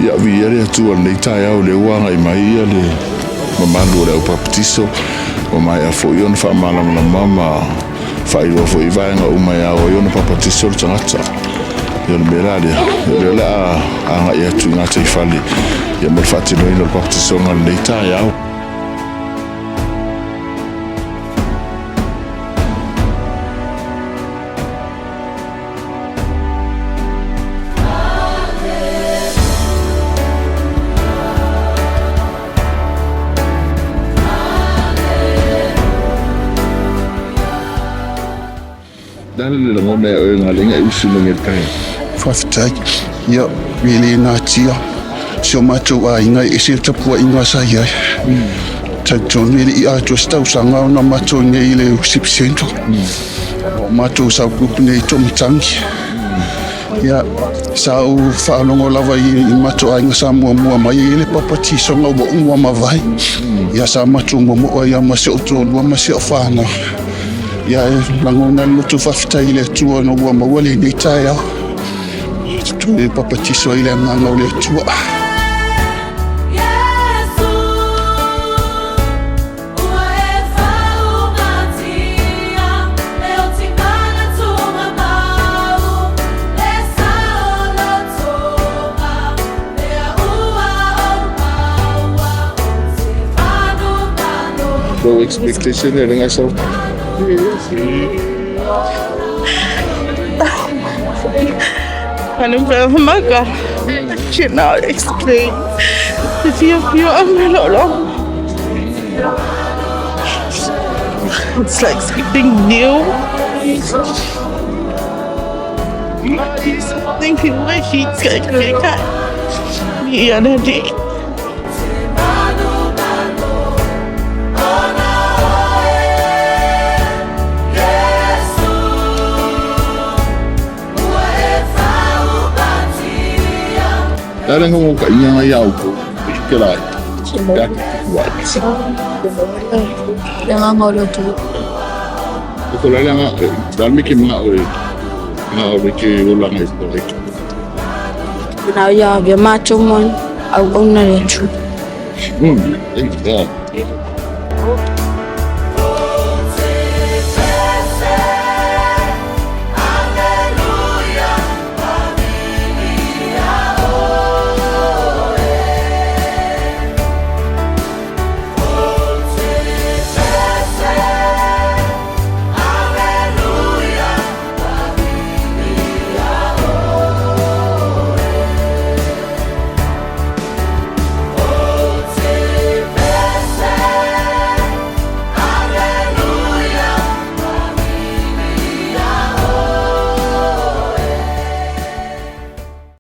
ia via le atua nei tai au le uanga I mai ia le mamalu le upapatiso o mai a fo iona whaamalamana mama whairua fo I vaenga umai au iona papatiso le tangata ia le mera le a anga ia tu ngata I whali ia mo le whatino ino le papatiso ngā nei tai au Dale le ngone o ngalenga usulu ngekai. Fafitai ya wili na tia. Sio macho a inga isi tapua inga saya. Tanto ni I ato sta usanga na macho nge ile usipsento. Macho sa grupo ne tomitangi. Ya sa u falongo lava I macho a inga sa mua mai ile papati songa bo mavai. Ya sa macho mo ya masio to masio fana. Ya langona lutu fafitai le tua no wa mawali ni tai au tu papatiso ile manga le tua No expectation le nga so I don't know my God. I cannot explain. If you I'm alone. It's like something new. Thinking why he's going to be on a day. Dale ngo ka ianga yau ko ke la ya Yang ngolo tu. ko la nga dal mi ki ma o ke ulang ko le Na ya macho mon au na le chu. ya